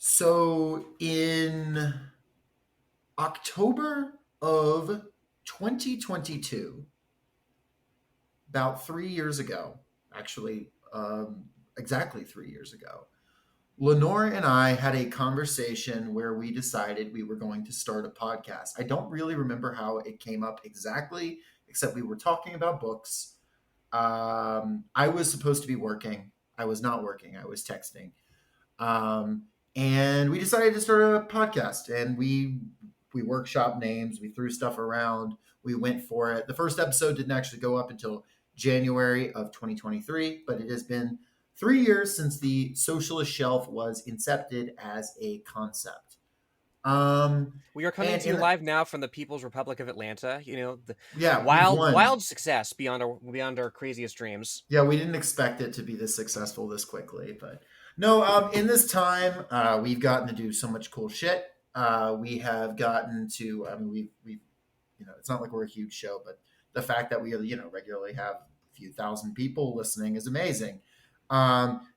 So in October of 2022, about 3 years ago, actually, exactly 3 years ago, Lenore and I had a conversation where we decided we were going to start a podcast. I don't really remember how it came up exactly, except we were talking about books. I was supposed to be working. I was not working. I was texting. Um, and we decided to start a podcast, and we workshop names, we threw stuff around, we went for it. The first episode didn't actually go up until January of 2023, but it has been 3 years since the Socialist Shelf was incepted as a concept. We are coming to you live now from the People's Republic of Atlanta. Yeah, wild success beyond our craziest dreams. Yeah, we didn't expect it to be this successful this quickly, but no. In this time, we've gotten to do so much cool shit. We have gotten to. I mean, we, it's not like we're a huge show, but the fact that we, regularly have a few thousand people listening is amazing.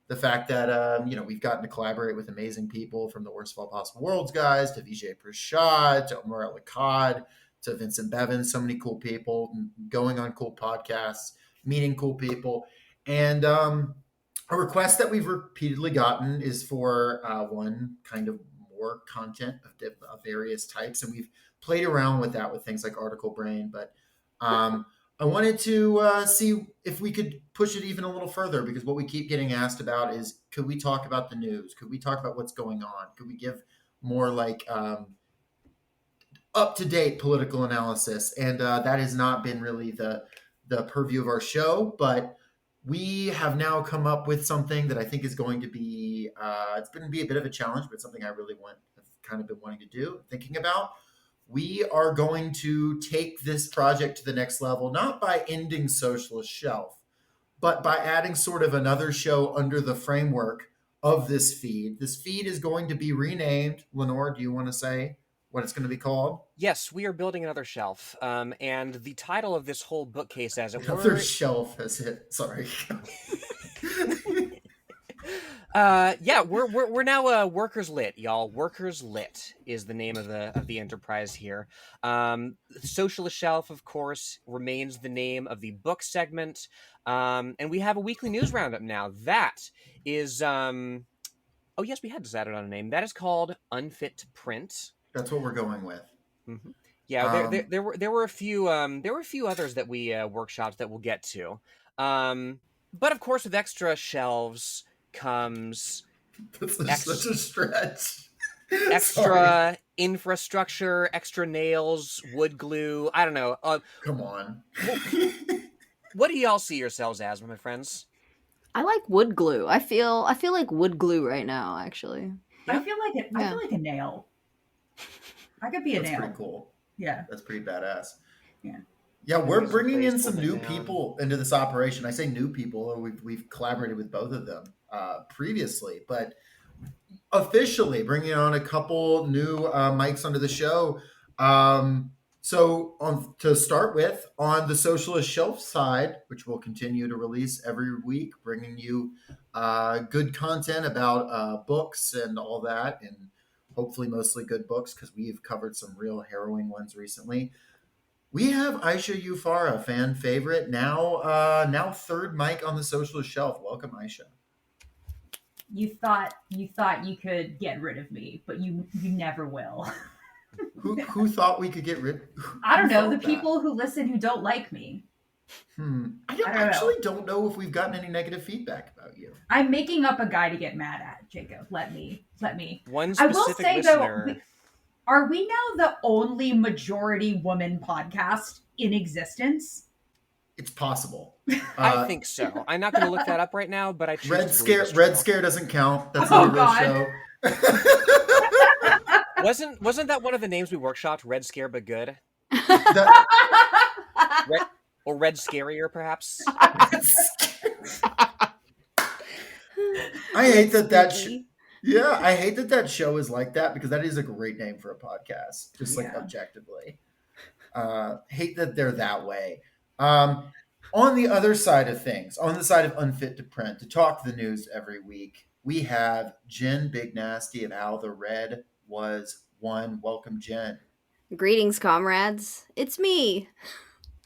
The fact that we've gotten to collaborate with amazing people, from the Worst of All Possible Worlds guys to Vijay Prashad to Omar Al-Akkad to Vincent Bevin, so many cool people going on cool podcasts, meeting cool people. And a request that we've repeatedly gotten is for one kind of more content of various types. And we've played around with that with things like Article Brain. But I wanted to see if we could push it even a little further, because what we keep getting asked about is, could we talk about the news? Could we talk about what's going on? Could we give more like up-to-date political analysis? And that has not been really the purview of our show, but we have now come up with something that I think is going to be it's going to be a bit of a challenge, but something I really have kind of been wanting to do, thinking about. We are going to take this project to the next level, not by ending Socialist Shelf, but by adding sort of another show under the framework of this feed. This feed is going to be renamed. Lenore, do you want to say what it's going to be called? Yes, we are building another shelf. And the title of this whole bookcase, as it were... Another shelf has hit. Sorry. Yeah, we're now Workers Lit, y'all. Workers Lit is the name of the enterprise here. Socialist Shelf, of course, remains the name of the book segment. And we have a weekly news roundup now. That is oh yes, we had decided on a name. That is called Unfit to Print. That's what we're going with. Mm-hmm. Yeah, there were a few others that we workshopped that we'll get to. But of course, with extra shelves comes such a stretch. Extra infrastructure, extra nails, wood glue. I don't know. Come on. What do y'all see yourselves as, my friends? I like wood glue. I feel like wood glue right now, actually. Yeah? I feel like a nail. I could be a nail. That's pretty cool. Yeah. That's pretty badass. Yeah. Yeah, we're bringing in some new people into this operation. I say new people, we've collaborated with both of them previously, but officially bringing on a couple new mics onto the show. So to start with, on the Socialist Shelf side, which we'll continue to release every week, bringing you good content about books and all that, and hopefully mostly good books, because we've covered some real harrowing ones recently. We have Aysha U, Farah, fan favorite, now third mic on the Socialist Shelf. Welcome, Aysha. You thought you could get rid of me, but you never will. Who thought we could get rid? I don't know. The people who listen who don't like me. I don't know if we've gotten any negative feedback about you. I'm making up a guy to get mad at, Jacob. Let me. One specific I will say listener. Though, are we now the only majority woman podcast in existence? It's possible. I think so. I'm not going to look that up right now, but I choose Red to Scare. Red Scare doesn't count. That's not a real show. Wasn't that one of the names we workshopped? Red Scare, but good. Or Red Scarier, perhaps. I hate that. Yeah, I hate that show is like that, because that is a great name for a podcast, just like objectively. Hate that they're that way. On the other side of things, on the side of Unfit to Print, to talk the news every week, we have Jen Big Nasty of How the Red Was Won. Welcome, Jen. Greetings, comrades. It's me,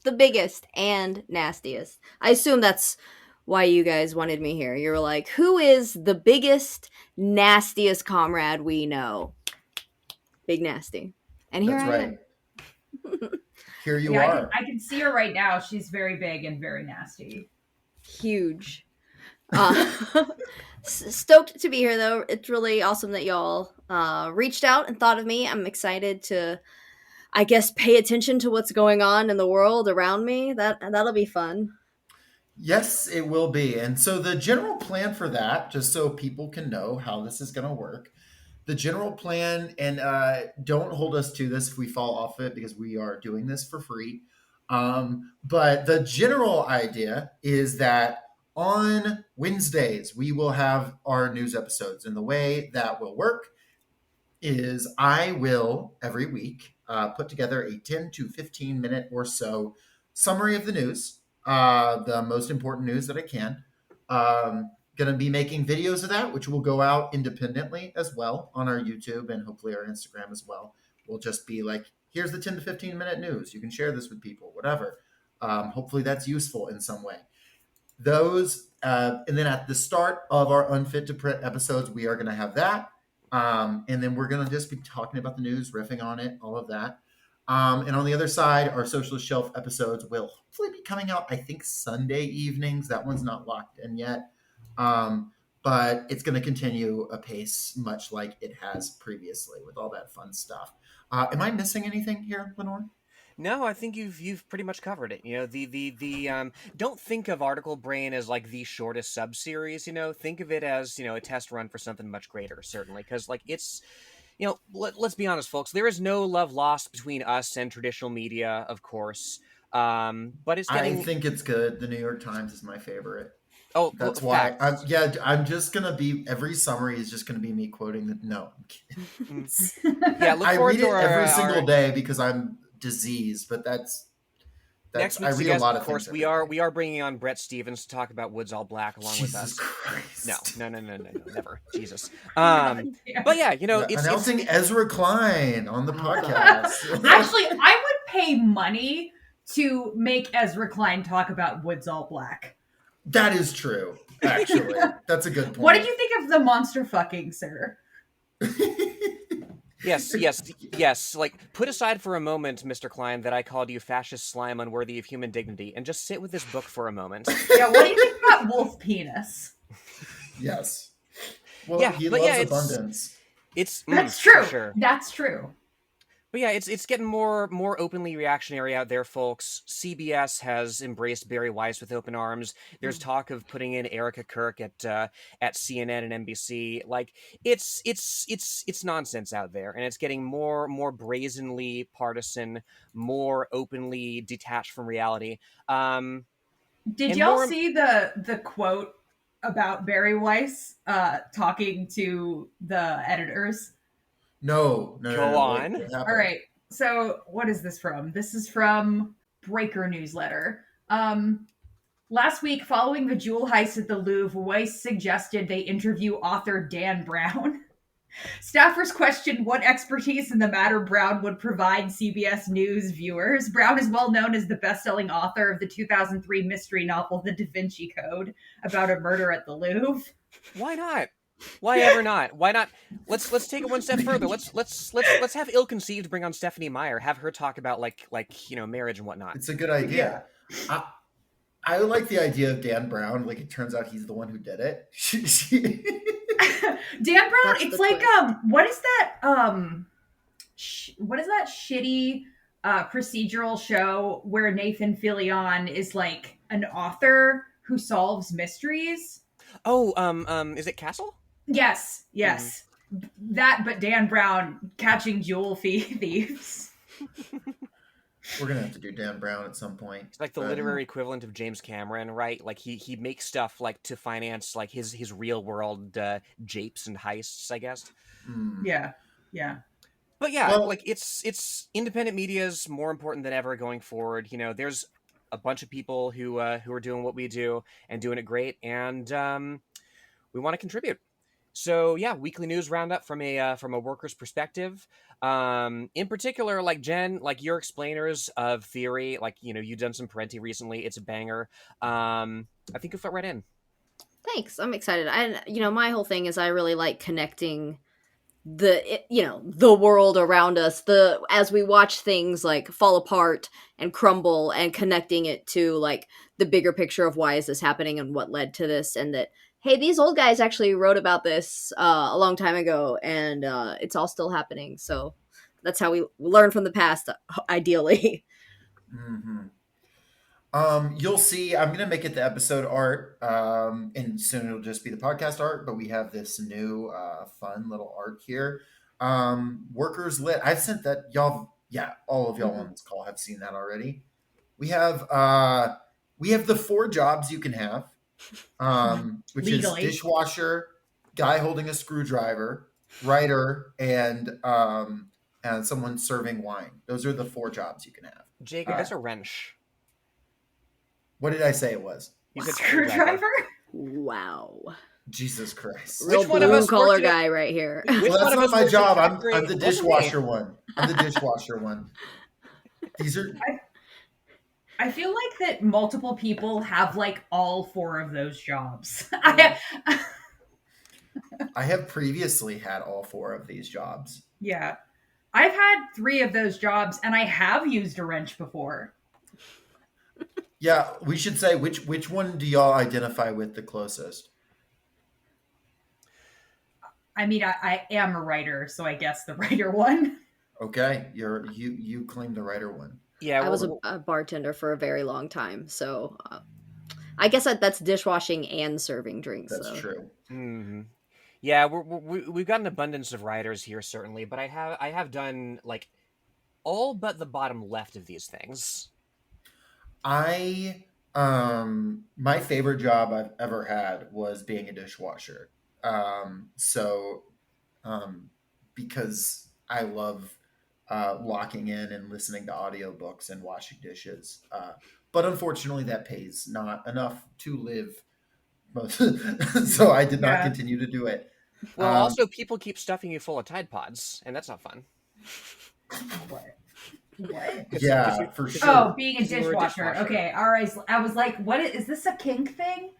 the biggest and nastiest. I assume that's why you guys wanted me here. You were like, who is the biggest, nastiest comrade we know? Big Nasty. And here That's I right. am. Here you Yeah, are. I can see her right now. She's very big and very nasty. Huge. Stoked to be here, though. It's really awesome that y'all reached out and thought of me. I'm excited to, I guess, pay attention to what's going on in the world around me. That'll be fun. Yes, it will be. And so the general plan for that, just so people can know how this is going to work, the general plan, and don't hold us to this if we fall off it because we are doing this for free. But the general idea is that on Wednesdays, we will have our news episodes. And the way that will work is I will every week put together a 10 to 15 minute or so summary of the news, the most important news that I can. Going to be making videos of that, which will go out independently as well on our YouTube and hopefully our Instagram as well. We'll just be like, here's the 10 to 15 minute news. You can share this with people, whatever. Hopefully that's useful in some way. Those, and then at the start of our Unfit to Print episodes, we are going to have that. And then we're going to just be talking about the news, riffing on it, all of that. And on the other side, our Socialist Shelf episodes will hopefully be coming out, I think, Sunday evenings. That one's not locked in yet. But it's going to continue a pace much like it has previously with all that fun stuff. Am I missing anything here, Lenore? No, I think you've pretty much covered it. You know, the don't think of Article Brain as like the shortest sub series. You know, think of it as, you know, a test run for something much greater, certainly, because like it's, you know, let's be honest, folks. There is no love lost between us and traditional media, of course. But it's getting. I think it's good. The New York Times is my favorite. Oh, That's why facts. I'm just gonna be, every summary is just gonna be me quoting the, no, I'm kidding. Yeah, look I forward read to it every single our day because I'm diseased, but that's next I week's read a guest. lot Of of course, things we every are day. we are bringing on Brett Stevens to talk about Woods All Black along with Jesus us. Christ. No, never, Jesus. Yeah. But yeah, you know, Yeah, it's announcing Ezra Klein on the Oh, podcast. Actually, I would pay money to make Ezra Klein talk about Woods All Black. That is true. Actually, that's a good point. What did you think of the monster fucking, sir? Yes. Like, put aside for a moment, Mr. Klein, that I called you fascist slime unworthy of human dignity, and just sit with this book for a moment. Yeah, what do you think about wolf penis? Yes. Well, Yeah, he but loves yeah, abundance. it's That's for true. sure. That's true. But yeah, it's getting more openly reactionary out there, folks. CBS has embraced Barry Weiss with open arms. There's talk of putting in Erica Kirk at CNN and NBC. Like it's nonsense out there, and it's getting more brazenly partisan, more openly detached from reality. Did And y'all more see the quote about Barry Weiss talking to the editors? No. Go on. What happened? All right. So what is this from? This is from Breaker Newsletter. Last week, following the jewel heist at the Louvre, Weiss suggested they interview author Dan Brown. Staffers questioned what expertise in the matter Brown would provide CBS News viewers. Brown is well known as the best-selling author of the 2003 mystery novel *The Da Vinci Code*, about a murder at the Louvre. Why not? Why ever not? Why not? Let's take it one step further. Let's have ill-conceived bring on Stephanie Meyer, have her talk about like you know, marriage and whatnot. It's a good idea. I like the idea of Dan Brown. Like, it turns out he's the one who did it. Dan Brown, That's it's the like twist. what is that what is that shitty procedural show where Nathan Fillion is like an author who solves mysteries? Oh, is it Castle? Yes. That, but Dan Brown catching jewel thieves. We're gonna have to do Dan Brown at some point. It's like the literary equivalent of James Cameron, right? Like he makes stuff like to finance like his real world japes and heists, I guess. Yeah. But yeah, Well- like it's independent media's more important than ever going forward. You know, there's a bunch of people who are doing what we do and doing it great, and we want to contribute. So yeah, weekly news roundup from a worker's perspective. In particular, like Jen, like your explainers of theory, like you've done some Parenti recently. It's a banger. I think you fit right in. Thanks. I'm excited. My whole thing is I really like connecting the world around us, the as we watch things like fall apart and crumble, and connecting it to like the bigger picture of why is this happening and what led to this, and that hey, these old guys actually wrote about this a long time ago, and it's all still happening. So that's how we learn from the past, ideally. Mm-hmm. You'll see. I'm gonna make it the episode art, and soon it'll just be the podcast art. But we have this new, fun little art here. Workers lit. I've sent that y'all. Yeah, all of y'all Mhm. on this call have seen that already. We have, the 4 jobs you can have, which is Legally. dishwasher, guy holding a screwdriver, writer, and someone serving wine. Those are the 4 jobs you can have. Jacob, that's a wrench. What did I say it was? You said Screwdriver? Wow. Jesus Christ. Real Which one of blue us collar worked in a- guy right here. Which Well, one that's of not us my worked in a job. I'm factory? the Wasn't dishwasher me. one. I'm the dishwasher one. These are I feel like that multiple people have like all 4 of those jobs. I have previously had all 4 of these jobs. Yeah. I've had 3 of those jobs and I have used a wrench before. Yeah, we should say which one do y'all identify with the closest? I mean, I am a writer, so I guess the writer one. Okay, you claim the writer one. Yeah, I was a bartender for a very long time, so I guess that's dishwashing and serving drinks. That's so. true. Mm-hmm. Yeah, we've got an abundance of writers here, certainly, but I have done like all but the bottom left of these things. I my favorite job I've ever had was being a dishwasher. So because I love locking in and listening to audiobooks and washing dishes. But unfortunately, that pays not enough to live. So I did not Yeah. continue to do it. Well, also people keep stuffing you full of Tide Pods, and that's not fun. What? What? Yeah, for sure. Oh, being a 'Cause you were a dishwasher. dishwasher. Okay, all right. I was like, what is this a kink thing?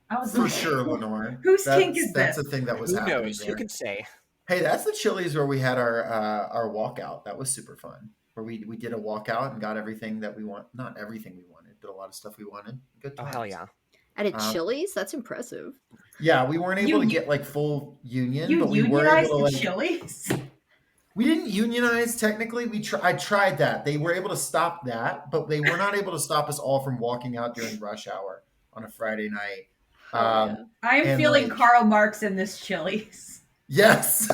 I was For like, sure, Lenore. Whose kink is That's this? a thing that was Who happening knows? there. Who can say? Hey, that's the Chili's where we had our walkout. That was super fun. Where we did a walkout and got everything that we want. Not everything we wanted, but a lot of stuff we wanted. Good Oh times. hell yeah! At a Chili's? That's impressive. Yeah, we weren't able to You- get like full union, You but we were unionized able to the like. Chili's? We didn't unionize technically. I tried that. They were able to stop that, but they were not able to stop us all from walking out during rush hour on a Friday night. Oh, yeah. I am And, feeling like- Karl Marx in this Chili's. Yes.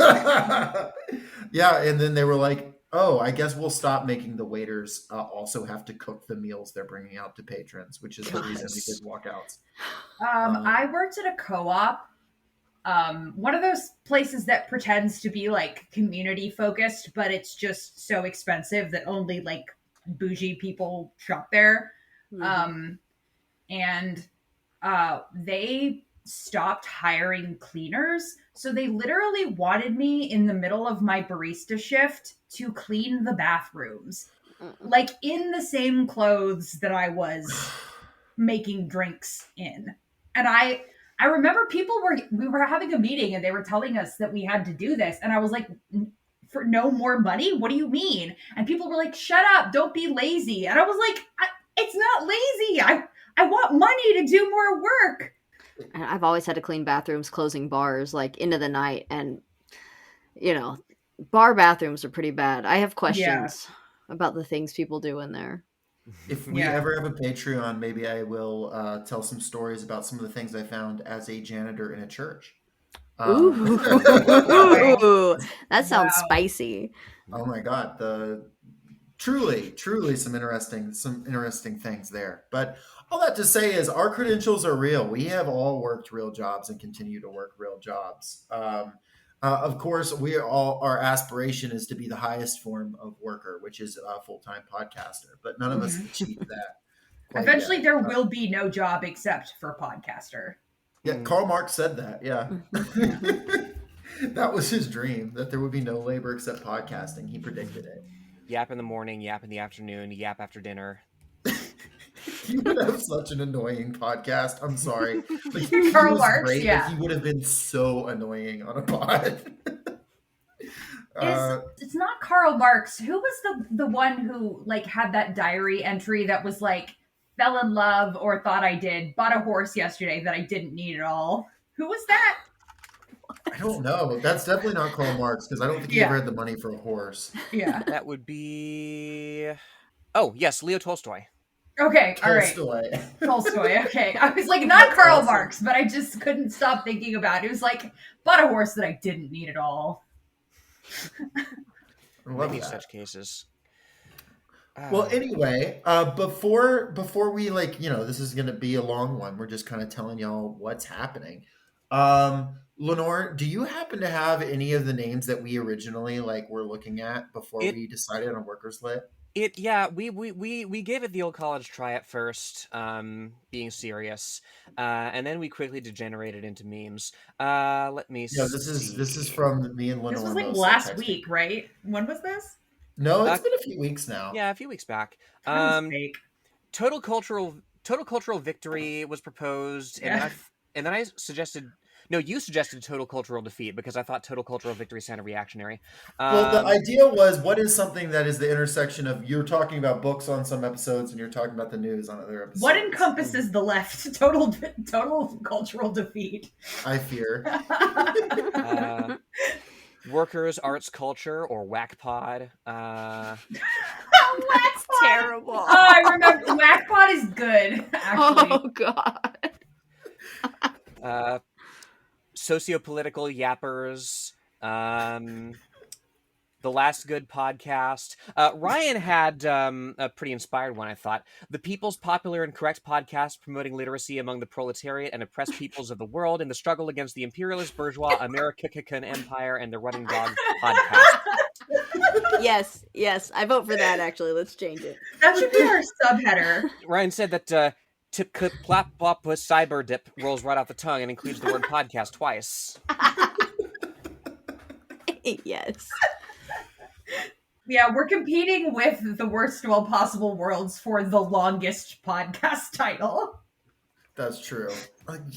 Yeah, and then they were like, "Oh, I guess we'll stop making the waiters also have to cook the meals they're bringing out to patrons," which is the reason we Gosh. did walkouts. I worked at a co-op. One of those places that pretends to be like community focused, but it's just so expensive that only like bougie people shop there. Mhm. And they stopped hiring cleaners. So they literally wanted me in the middle of my barista shift to clean the bathrooms, like in the same clothes that I was making drinks in. And I remember we were having a meeting and they were telling us that we had to do this. And I was like, for no more money? What do you mean? And people were like, shut up, don't be lazy. And I was like, it's not lazy. I want money to do more work. And I've always had to clean bathrooms closing bars like into the night, and bar bathrooms are pretty bad. I have questions about the things people do in there. If we Yeah. ever have a Patreon, maybe I will tell some stories about some of the things I found as a janitor in a church. Ooh, that sounds Wow. spicy. Oh my God, truly some interesting things there. But all that to say is our credentials are real. We have all worked real jobs and continue to work real jobs. Of course, our aspiration is to be the highest form of worker, which is a full-time podcaster. But none of us Mhm. achieved that. quite Eventually, yet. there will be no job except for podcaster. Yeah, Karl Marx said that. Yeah. That was his dream, that there would be no labor except podcasting. He predicted it. Yap in the morning, yap in the afternoon, yap after dinner. He would have such an annoying podcast. I'm sorry. Like, Karl was Marx, great, yeah. but he would have been so annoying on a pod. It's not Karl Marx. Who was the one who like had that diary entry that was like fell in love or thought I did, bought a horse yesterday that I didn't need at all? Who was that? I don't know. That's definitely not Karl Marx, because I don't think he ever had the money for a horse. Yeah. That would be... Oh, yes, Leo Tolstoy. Okay, all right. Tolstoy, okay. I was like, not Karl awesome. Marx, but I just couldn't stop thinking about it. It was like, bought a horse that I didn't need at all. Many such cases. Well, anyway, before we, like, you know, this is going to be a long one. We're just kind of telling y'all what's happening. Lenore, do you happen to have any of the names that we originally like were looking at before we decided on Workers Lit? We gave it the old college try at first, being serious, and then we quickly degenerated into memes. Let me see. This is from me and Lenore. This was like last week, right? When was this? No, it's been a few weeks now. Yeah, a few weeks back. Fake. Total cultural victory was proposed, and then I suggested. No, you suggested total cultural defeat because I thought total cultural victory sounded reactionary. Well, the idea was, what is something that is the intersection of, you're talking about books on some episodes and you're talking about the news on other episodes. What encompasses the left? Total cultural defeat. I fear. Workers, arts, culture, or WACPod. That's terrible. Oh, I remember. WACPod is good, actually. Oh, God. Socio-political yappers, the last good podcast. Ryan had a pretty inspired one, I thought. The People's Popular and Correct Podcast, promoting literacy among the proletariat and oppressed peoples of the world in the struggle against the imperialist bourgeois American empire and the running dog podcast. Yes, I vote for that, actually. Let's change it. That should be our subheader. Ryan said that Tip plap bop cyber dip rolls right off the tongue and includes the word podcast twice. Yes. Yeah, we're competing with the Worst of All Possible Worlds for the longest podcast title. That's true.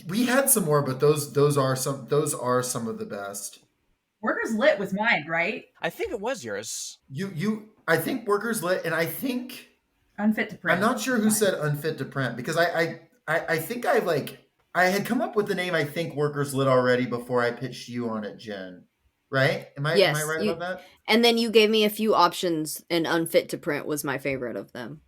We had some more, but those are some of the best. Workers Lit was mine, right? I think it was yours. I think Workers Lit, and I think Unfit to Print. I'm not sure who said Unfit to Print, because I think I had come up with the name, I think, Workers Lit already before I pitched you on it, Jen. Right? Am I right about that? And then you gave me a few options, and Unfit to Print was my favorite of them.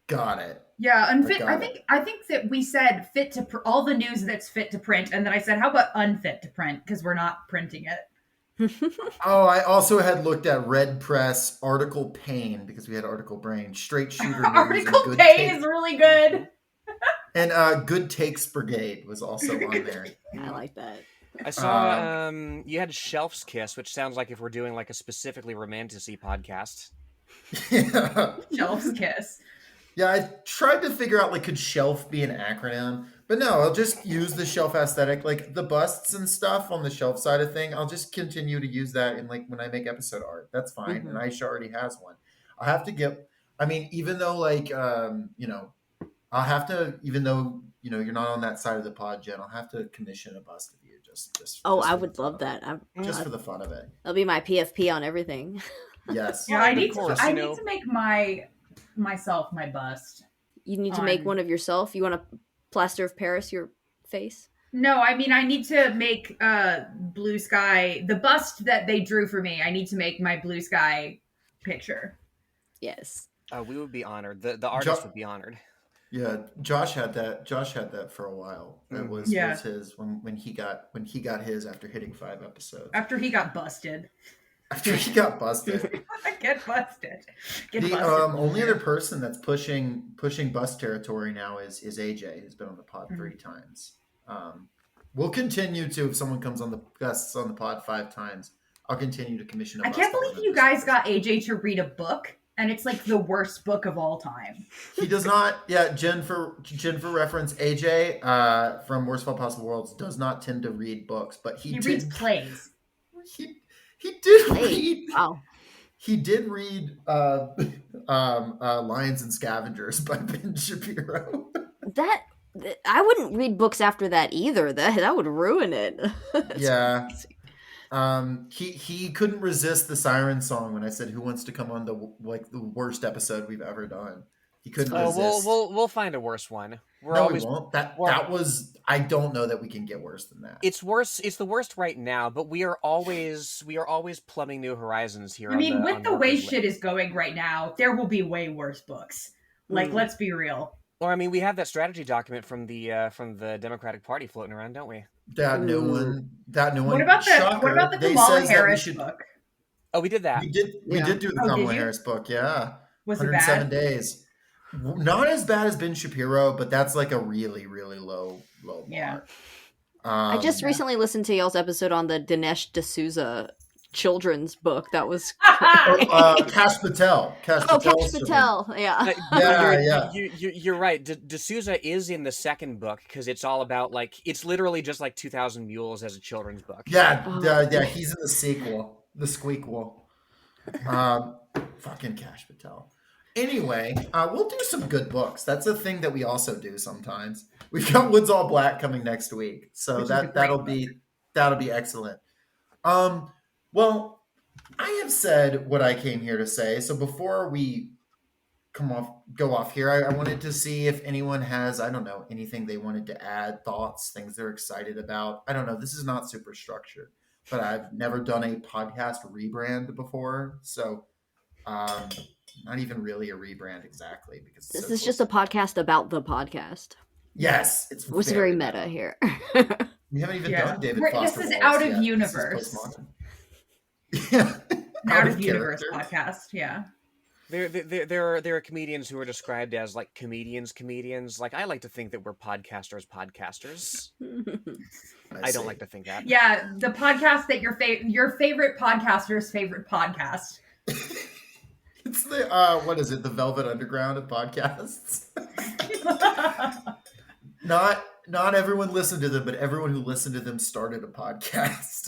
Got it. Yeah, Unfit. I think that we said fit to all the news that's fit to print, and then I said, how about unfit to print, because we're not printing it. Oh, I also had looked at Red Press, Article Pain, because we had Article Brain, Straight Shooter News, Article Pain is really good. And Good Takes Brigade was also on there. I like that. I saw you had Shelf's Kiss, which sounds like if we're doing like a specifically romantic-y podcast. Yeah. Shelf's Kiss. Yeah, I tried to figure out, like, could shelf be an acronym? But no, I'll just use the shelf aesthetic. Like, the busts and stuff on the shelf side of thing, I'll just continue to use that in, like, when I make episode art. That's fine. Mm-hmm. And Aysha already has one. I'll have to get, I mean, even though, like, I'll have to, even though, you're not on that side of the pod, Jen, I'll have to commission a bust of you. Just I would love that. Just for the fun of it. That'll be my PFP on everything. Yes. Yeah, I need to make myself my bust. You need to make one of yourself? You want to plaster of Paris your face? No, I mean, I need to make Blue Sky, the bust that they drew for me. I need to make my Blue Sky picture. Yes. We would be honored. The artist would be honored. Yeah, Josh had that for a while. That was his when he got his after hitting 5 episodes. After he got busted. After he got busted. Get busted. The only other person that's pushing bust territory now is AJ, who's been on the pod 3 times. We'll continue to, if someone comes on the guests on the pod 5 times, I'll continue to commission a bust. I can't believe you guys got AJ to read a book. and it's like the worst book of all time. He does not. Yeah, Jen for reference, AJ from Worst of All Possible Worlds does not tend to read books, but He reads plays. He did Hey, read. wow. He did read Lions and Scavengers by Ben Shapiro. I wouldn't read books after that either. That would ruin it. That's Yeah. crazy. He couldn't resist the siren song when I said who wants to come on the worst episode we've ever done. He couldn't resist. We'll find a worse one. We won't. That was, I don't know that we can get worse than that. It's worse. It's the worst right now, but we are always plumbing new horizons here. I mean, with the way Workers' shit is going right now, there will be way worse books. Like, let's be real. Or I mean, we have that strategy document from the Democratic Party floating around, don't we? That new one. What about the Kamala Harris book? Oh, we did that. We did do the Kamala Harris book. Yeah, was it 107 bad? days. Not as bad as Ben Shapiro, but that's like a really, really low bar. Yeah. I just recently listened to y'all's episode on the Dinesh D'Souza children's book. That was Kash Patel. Kash Patel. Yeah. You're right. D'Souza is in the second book because it's all about it's literally just like 2,000 Mules as a children's book. Yeah, he's in the sequel, the squeakquel. Fucking Kash Patel. Anyway, we'll do some good books. That's a thing that we also do sometimes. We've got Woods All Black coming next week, so that'll be excellent. Well, I have said what I came here to say. So before we go off here, I wanted to see if anyone has, I don't know, anything they wanted to add, thoughts, things they're excited about. I don't know. This is not super structured, but I've never done a podcast rebrand before, so not even really a rebrand exactly, because this is just a podcast about the podcast. Yes, it's very meta here. We haven't even done David Foster This is Wallace out of yet. universe. Yeah, out of universe podcast. Yeah. There are comedians who are described as like comedians. Like, I like to think that we're podcasters. I don't like to think that. Yeah, the podcast that your favorite podcaster's favorite podcast. It's the what is it? The Velvet Underground of podcasts. Not everyone listened to them, but everyone who listened to them started a podcast.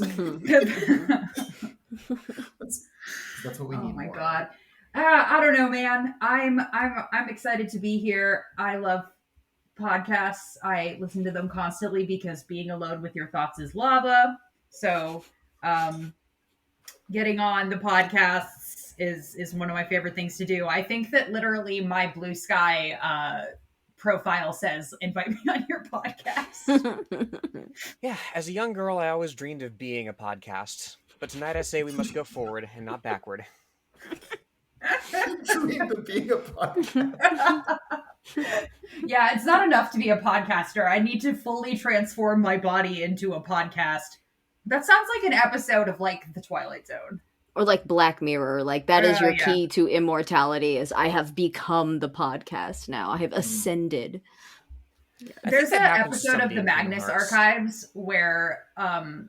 That's what we need. Oh my more. God. I don't know, man. I'm excited to be here. I love podcasts. I listen to them constantly because being alone with your thoughts is lava. So, getting on the podcasts is one of my favorite things to do. I think that literally my Blue Sky profile says, invite me on your podcast. Yeah, as a young girl, I always dreamed of being a podcast. But tonight I say we must go forward and not backward. Dreamed of being a podcast. Yeah, it's not enough to be a podcaster. I need to fully transform my body into a podcast. That sounds like an episode of like The Twilight Zone. Or like Black Mirror. Like that is your key to immortality, is I have become the podcast now. I have ascended. There's an episode of the Magnus Archives where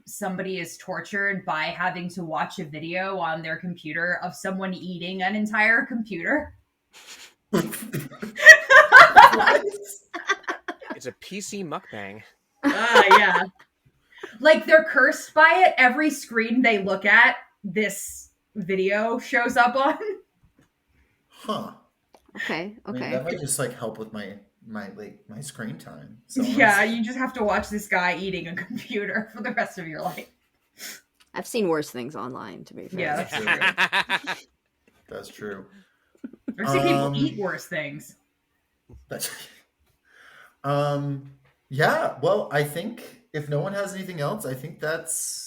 somebody is tortured by having to watch a video on their computer of someone eating an entire computer. It's a PC mukbang. Yeah. Like, they're cursed by it. Every screen they look at, this video shows up on. Huh. Okay. I mean, that might just like help with my screen time. So yeah, you just have to watch this guy eating a computer for the rest of your life. I've seen worse things online, to be fair. Yeah, that's true. That's true. I've seen people eat worse things. Yeah, well, I think if no one has anything else, I think that's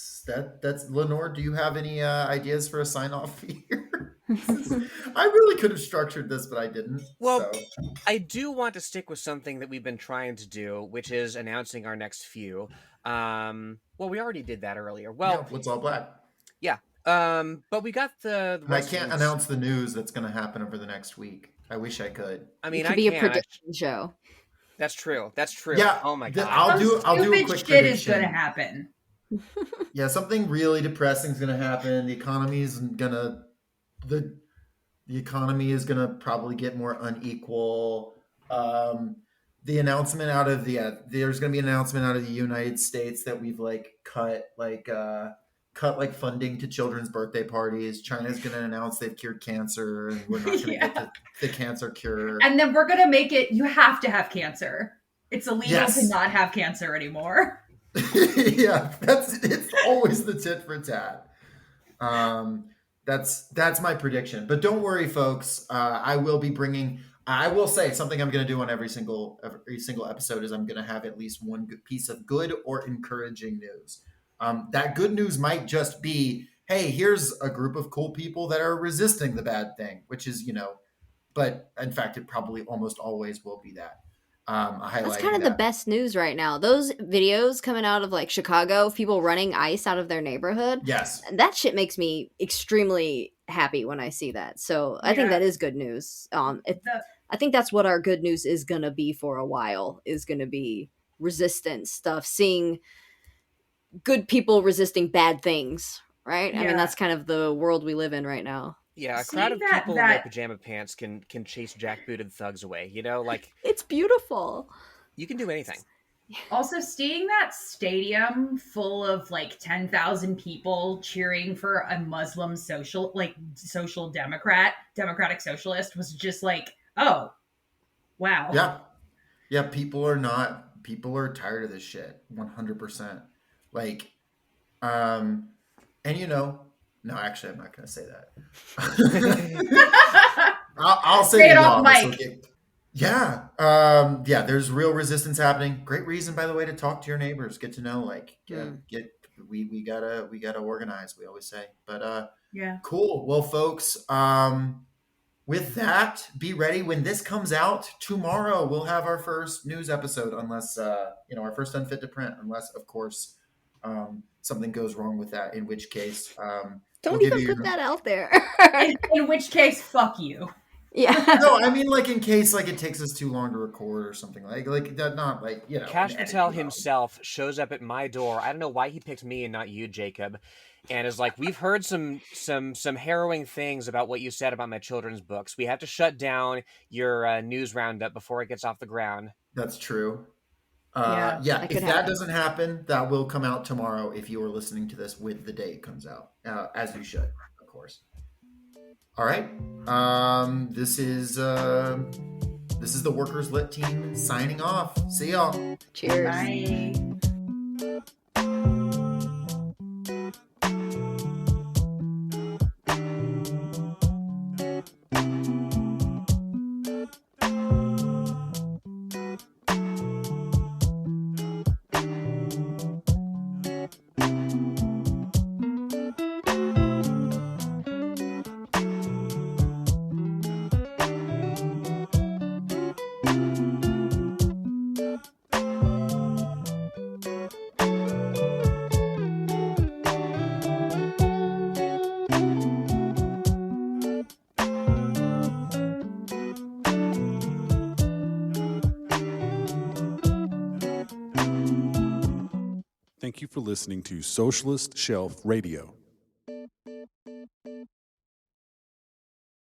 Lenore, do you have any ideas for a sign off here? I really could have structured this, but I didn't. Well, so. I do want to stick with something that we've been trying to do, which is announcing our next few. Well, we already did that earlier. Well, yeah, What's All Black? Yeah. But we got the I can't announce the news that's going to happen over the next week. I wish I could. I mean, it could be a prediction show. That's true. Yeah. Oh my God. I'll do a quick shit prediction. Is going to happen. Yeah, something really depressing is going to happen. The economy is going to The economy is going to probably get more unequal. The announcement out of there's going to be an announcement out of the United States that we've like cut like funding to children's birthday parties. China's going to announce they've cured cancer, and we're not going to get the cancer cure. And then we're going to make it, you have to have cancer. It's illegal Yes. to not have cancer anymore. Yeah, it's always the tit for tat. That's my prediction. But don't worry, folks. I will say something I'm going to do on every single episode is I'm going to have at least one good piece of good or encouraging news. That good news might just be, hey, here's a group of cool people that are resisting the bad thing, which is, but in fact, it probably almost always will be that. That's kind of the best news right now. Those videos coming out of like Chicago, of people running ice out of their neighborhood. Yes. That shit makes me extremely happy when I see that. So I think that is good news. I think that's what our good news is going to be for a while, is going to be resistance stuff, seeing good people resisting bad things, right? I mean, that's kind of the world we live in right now. Yeah, a crowd of people in their pajama pants can chase jackbooted thugs away, like... It's beautiful. You can do anything. Also, seeing that stadium full of like 10,000 people cheering for a Muslim democratic socialist was just like, oh, wow. Yeah, people are tired of this shit. 100%. Like, and no, actually, I'm not going to say that. I'll say it off mic. Yeah, there's real resistance happening. Great reason, by the way, to talk to your neighbors, get to know, we gotta organize. We always say, but cool. Well, folks, with that, be ready when this comes out tomorrow. We'll have our first news episode, unless our first Unfit to print, unless of course something goes wrong with that. In which case, don't even put that out there. in which case, fuck you. Yeah. No, I mean, like, in case, like, it takes us too long to record or something, like that, not like, Cash Patel himself shows up at my door. I don't know why he picked me and not you, Jacob, and is like, we've heard some harrowing things about what you said about my children's books. We have to shut down your news roundup before it gets off the ground. That's true. If that doesn't happen, that will come out tomorrow if you are listening to this with the day it comes out, as you should, of course. All right. This is the Workers Lit team signing off. See y'all. Cheers. Bye. Thank you for listening to Socialist Shelf Radio.